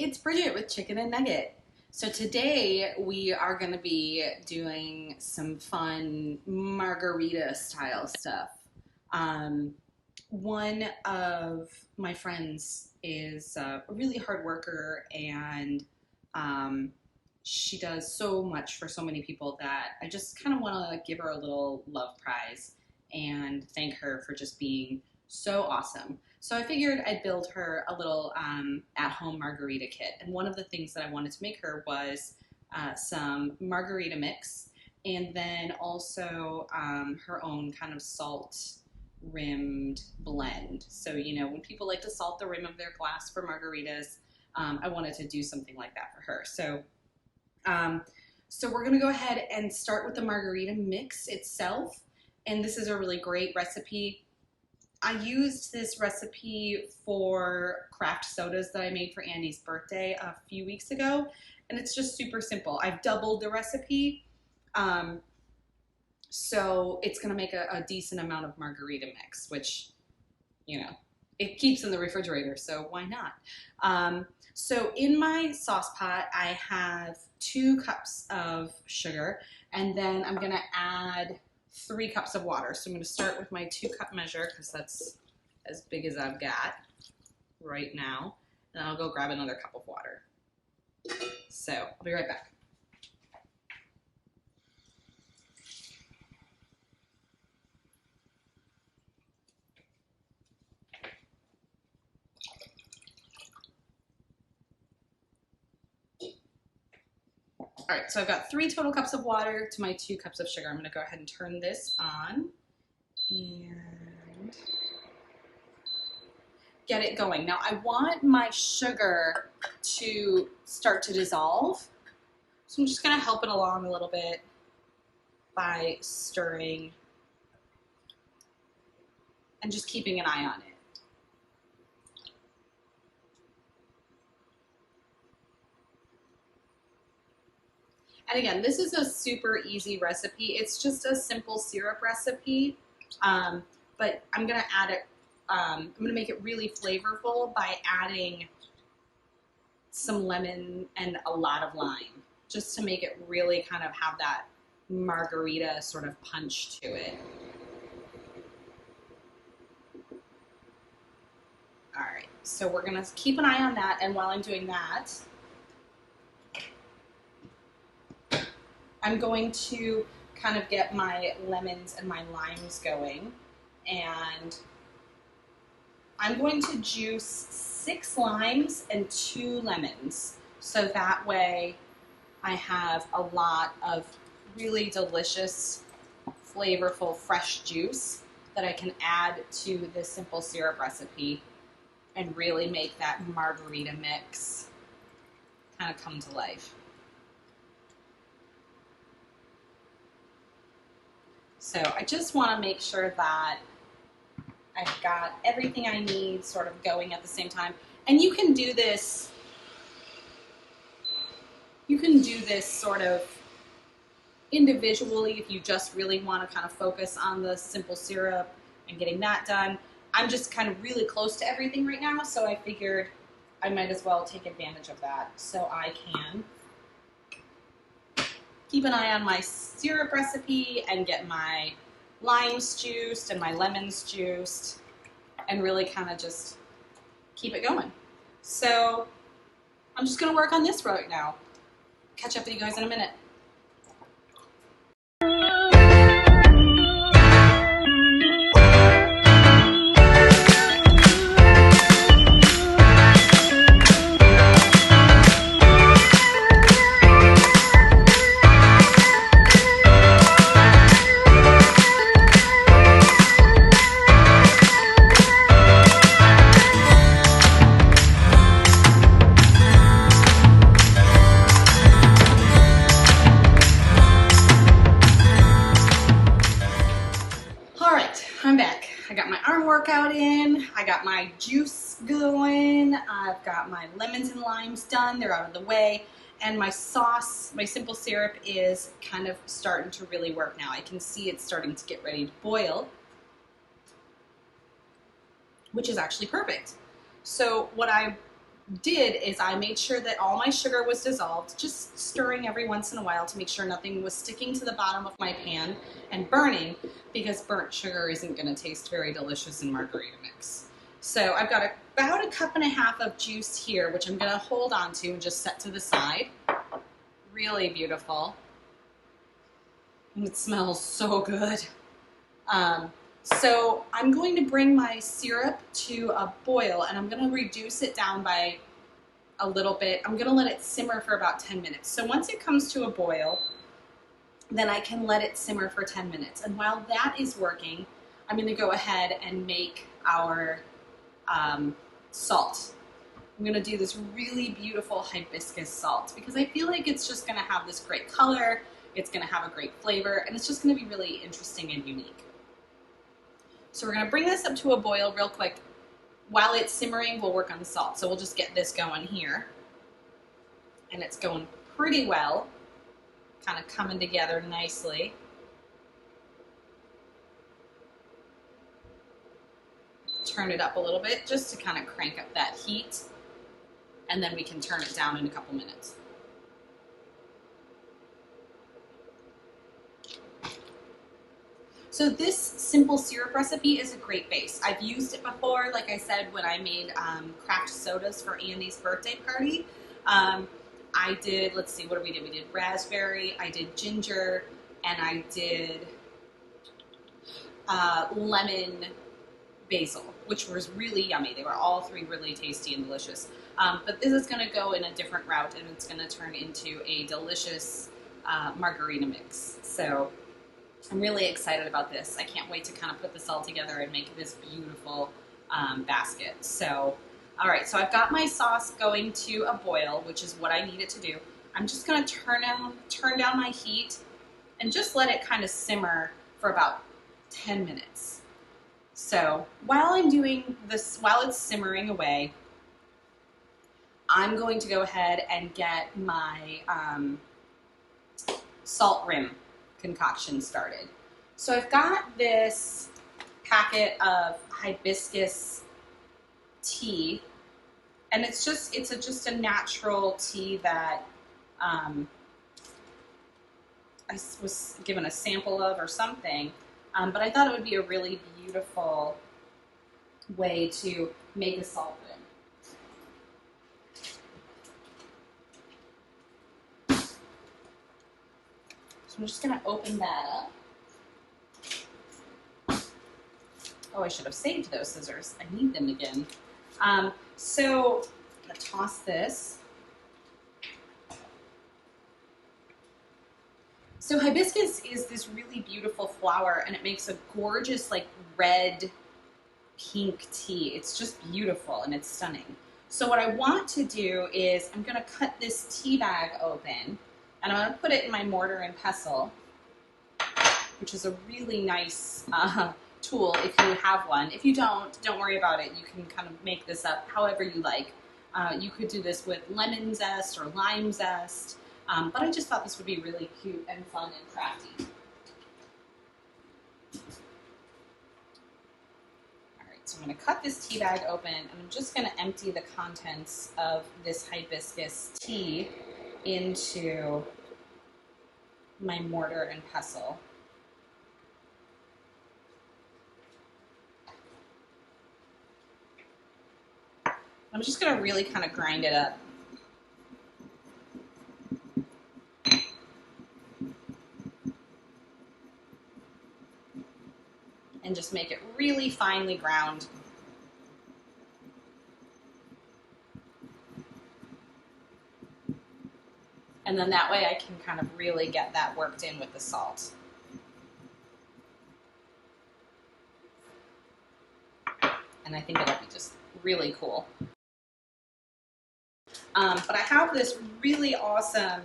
it's Bridget with Chicken and Nugget. So today we are going to be doing some fun margarita style stuff. Um, One of my friends is a really hard worker and she does so much for so many people that I just kind of want to give her a little love prize and thank her for just being so awesome. So I figured I'd build her a little at-home margarita kit. And one of the things that I wanted to make her was some margarita mix and then also her own kind of salt rimmed blend. So, you know, when people like to salt the rim of their glass for margaritas, I wanted to do something like that for her. So we're gonna go ahead and start with the margarita mix itself. And this is a really great recipe. I used this recipe for craft sodas that I made for Andy's birthday a few weeks ago. And it's just super simple. I've doubled the recipe. So it's gonna make a decent amount of margarita mix, which, you know, it keeps in the refrigerator, so why not? So in my sauce pot, I have 2 cups of sugar, and then I'm gonna add 3 cups of water. So I'm gonna start with my 2-cup measure, because that's as big as I've got right now. And I'll go grab another cup of water. So I'll be right back. All right, so I've got 3 total cups of water to my 2 cups of sugar. I'm gonna go ahead and turn this on and get it going. Now I want my sugar to start to dissolve. So I'm just gonna help it along a little bit by stirring and just keeping an eye on it. And again, this is a super easy recipe. It's just a simple syrup recipe, but I'm gonna add it, I'm gonna make it really flavorful by adding some lemon and a lot of lime, just to make it really kind of have that margarita sort of punch to it. All right, so we're gonna keep an eye on that, and while I'm doing that, I'm going to kind of get my lemons and my limes going, and I'm going to juice 6 limes and 2 lemons, so that way I have a lot of really delicious, flavorful, fresh juice that I can add to this simple syrup recipe and really make that margarita mix kind of come to life. So I just want to make sure that I've got everything I need sort of going at the same time. And you can do this sort of individually if you just really want to kind of focus on the simple syrup and getting that done. I'm just kind of really close to everything right now, so I figured I might as well take advantage of that so I can keep an eye on my syrup recipe and get my limes juiced and my lemons juiced and really kind of just keep it going. So I'm just gonna work on this right now. Catch up with you guys in a minute. I'm back. I got my arm workout in, I got my juice going, I've got my lemons and limes done, they're out of the way, and my sauce, my simple syrup is kind of starting to really work now. I can see it's starting to get ready to boil, which is actually perfect. So what I did is I made sure that all my sugar was dissolved, just stirring every once in a while to make sure nothing was sticking to the bottom of my pan and burning, because burnt sugar isn't going to taste very delicious in margarita mix. So I've got about 1.5 cups of juice here, which I'm going to hold on to and just set to the side. Really beautiful. And it smells so good. So I'm going to bring my syrup to a boil, and I'm going to reduce it down by a little bit. I'm going to let it simmer for about 10 minutes. So once it comes to a boil, then I can let it simmer for 10 minutes. And while that is working, I'm going to go ahead and make our salt. I'm going to do this really beautiful hibiscus salt because I feel like it's just going to have this great color, it's going to have a great flavor, and it's just going to be really interesting and unique. So we're going to bring this up to a boil real quick. While it's simmering, we'll work on the salt. So we'll just get this going here. And it's going pretty well, kind of coming together nicely. Turn it up a little bit just to kind of crank up that heat. And then we can turn it down in a couple minutes. So this simple syrup recipe is a great base. I've used it before, like I said, when I made craft sodas for Andy's birthday party. I did, let's see, what did we do? We did raspberry, I did ginger, and I did lemon basil, which was really yummy. They were all three really tasty and delicious. But this is going to go in a different route, and it's going to turn into a delicious margarita mix. So I'm really excited about this. I can't wait to kind of put this all together and make this beautiful basket. So, all right, so I've got my sauce going to a boil, which is what I need it to do. I'm just going to turn down my heat and just let it kind of simmer for about 10 minutes. So while I'm doing this, while it's simmering away, I'm going to go ahead and get my salt rim concoction started. So I've got this packet of hibiscus tea, and it's just a natural tea that I was given a sample of or something, but I thought it would be a really beautiful way to make a salt rim. So I'm just going to open that up. Oh, I should have saved those scissors. I need them again. So I'm going to toss this. So hibiscus is this really beautiful flower, and it makes a gorgeous, like, red pink tea. It's just beautiful, and it's stunning. So what I want to do is I'm going to cut this tea bag open, and I'm going to put it in my mortar and pestle, which is a really nice tool if you have one. If you don't worry about it. You can kind of make this up however you like. You could do this with lemon zest or lime zest, but I just thought this would be really cute and fun and crafty. All right, so I'm going to cut this tea bag open, and I'm just going to empty the contents of this hibiscus tea into my mortar and pestle. I'm just going to really kind of grind it up. And just make it really finely ground. And then that way I can kind of really get that worked in with the salt. And I think it'll be just really cool. But I have this really awesome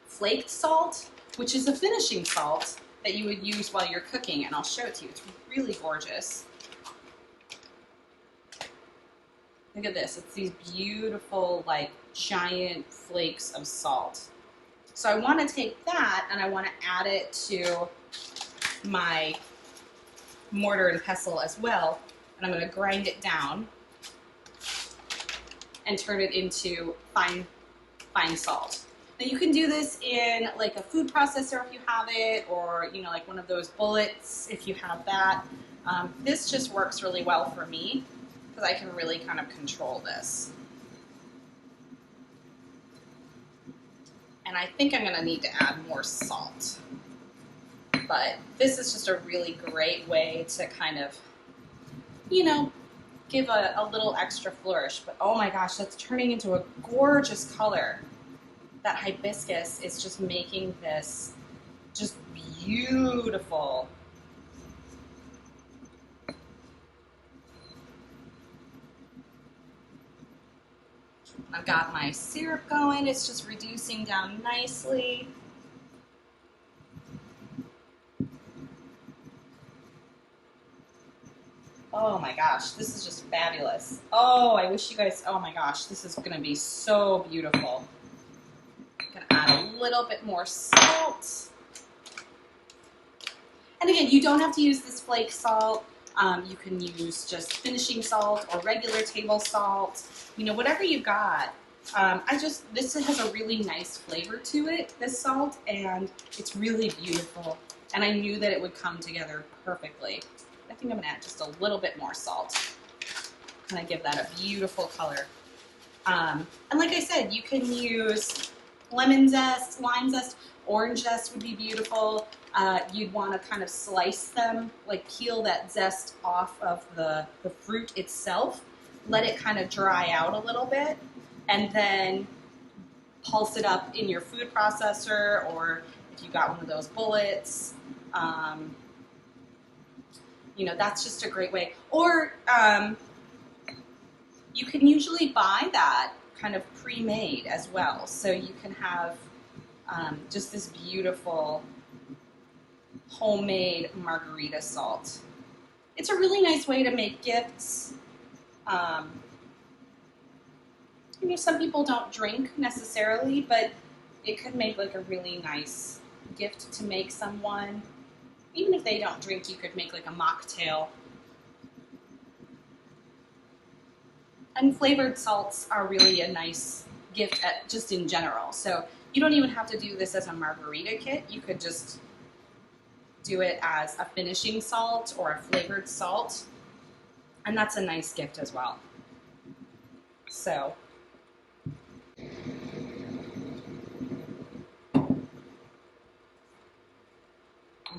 flaked salt, which is a finishing salt that you would use while you're cooking, and I'll show it to you. It's really gorgeous. Look at this. It's these beautiful, like, giant flakes of salt. So I want to take that and I want to add it to my mortar and pestle as well. And I'm going to grind it down. and turn it into fine salt. Now you can do this in like a food processor if you have it, or you know, like one of those bullets if you have that. This just works really well for me because I can really kind of control this. And I think I'm gonna need to add more salt. But this is just a really great way to kind of, you know, give a little extra flourish. But oh my gosh, that's turning into a gorgeous color. That hibiscus is just making this just beautiful. I've got my syrup going. It's just reducing down nicely. Oh my gosh, this is just fabulous. Oh, I wish you guys, oh my gosh, this is gonna be so beautiful. I'm gonna add a little bit more salt. And again, you don't have to use this flake salt. You can use just finishing salt or regular table salt. You know, whatever you got. This has a really nice flavor to it, this salt, and it's really beautiful. And I knew that it would come together perfectly. I think I'm gonna add just a little bit more salt. Kind of give that a beautiful color. And like I said, you can use lemon zest, lime zest, orange zest would be beautiful. You'd want to kind of slice them, like peel that zest off of the fruit itself, let it kind of dry out a little bit, and then pulse it up in your food processor, or if you got one of those bullets, you know, that's just a great way. Or you can usually buy that kind of pre-made as well. So you can have just this beautiful homemade margarita salt. It's a really nice way to make gifts. You know, some people don't drink necessarily, but it could make like a really nice gift to make someone. Even if they don't drink, you could make like a mocktail. And flavored salts are really a nice gift just in general. So you don't even have to do this as a margarita kit. You could just do it as a finishing salt or a flavored salt. And that's a nice gift as well. So.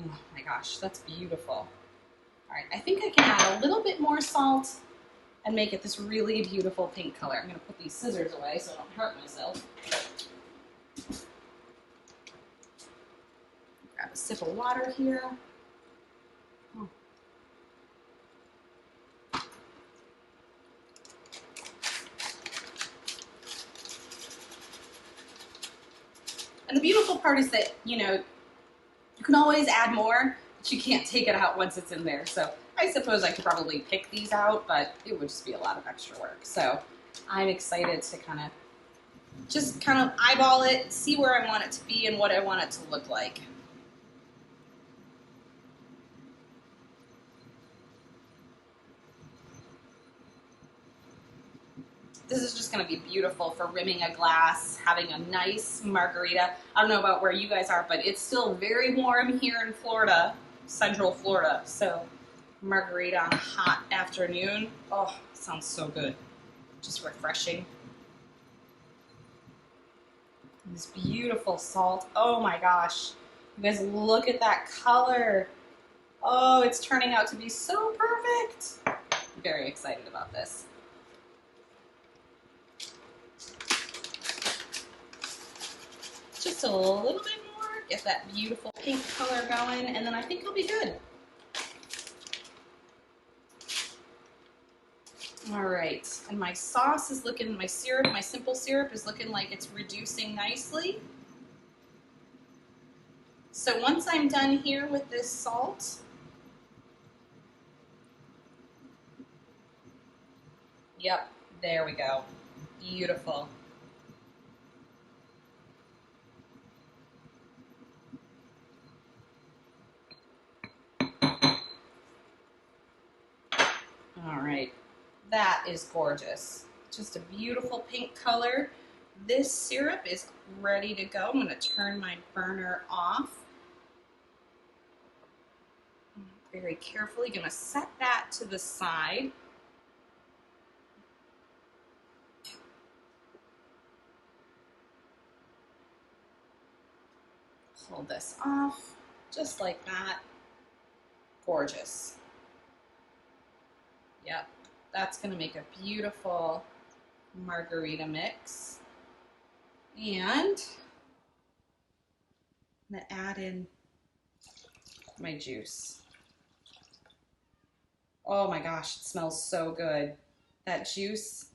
Oh my gosh, that's beautiful. All right, I think I can add a little bit more salt and make it this really beautiful pink color. I'm gonna put these scissors away so I don't hurt myself. Grab a sip of water here. Oh. And the beautiful part is that, you know, you can always add more, but you can't take it out once it's in there. So I suppose I could probably pick these out, but it would just be a lot of extra work. So I'm excited to kind of eyeball it, see where I want it to be and what I want it to look like. This is just going to be beautiful for rimming a glass, having a nice margarita. I don't know about where you guys are, but it's still very warm here in Florida, Central Florida. So margarita on a hot afternoon. Oh, sounds so good. Just refreshing. This beautiful salt. Oh my gosh. You guys look at that color. Oh, it's turning out to be so perfect. I'm very excited about this. Just a little bit more, get that beautiful pink color going, and then I think it'll be good. All right, and my sauce is looking, my syrup, my simple syrup is looking like it's reducing nicely. So once I'm done here with this salt, yep, there we go, beautiful. All right, that is gorgeous. Just a beautiful pink color. This syrup is ready to go. I'm going to turn my burner off. Very carefully going to set that to the side. Pull this off, just like that. Gorgeous. Yep, that's going to make a beautiful margarita mix. And I'm going to add in my juice. Oh my gosh, it smells so good. That juice,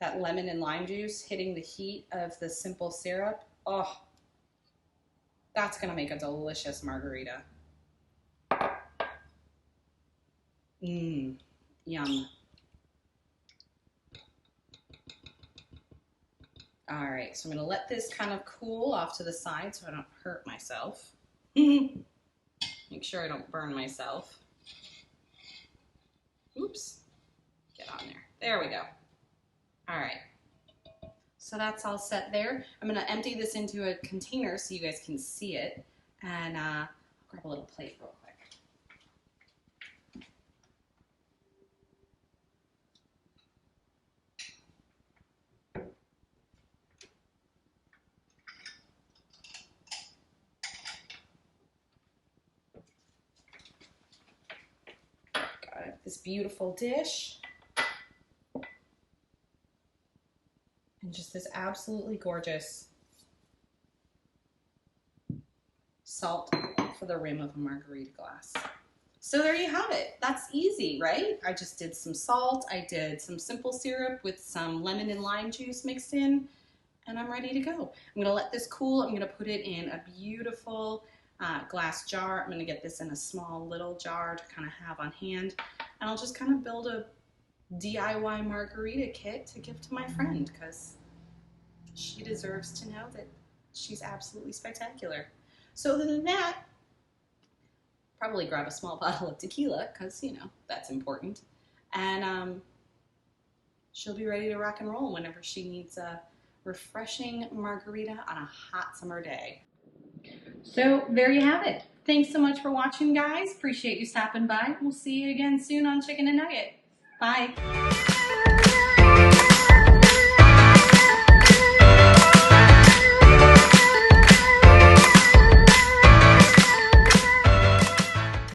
that lemon and lime juice hitting the heat of the simple syrup. Oh, that's going to make a delicious margarita. Mmm, yum. All right, so I'm going to let this kind of cool off to the side so I don't hurt myself. Make sure I don't burn myself. Oops, get on there. There we go. All right, so that's all set there. I'm going to empty this into a container so you guys can see it, and grab a little plate real quick. This beautiful dish and just this absolutely gorgeous salt for the rim of a margarita glass. So there you have it. That's easy, right? I just did some salt, I did some simple syrup with some lemon and lime juice mixed in, and I'm ready to go. I'm gonna let this cool. I'm gonna put it in a beautiful glass jar. I'm gonna get this in a small little jar to kind of have on hand. And I'll just kind of build a DIY margarita kit to give to my friend because she deserves to know that she's absolutely spectacular. So other than that, probably grab a small bottle of tequila because, you know, that's important. And she'll be ready to rock and roll whenever she needs a refreshing margarita on a hot summer day. So there you have it. Thanks so much for watching, guys. Appreciate you stopping by. We'll see you again soon on Chicken and Nugget. Bye.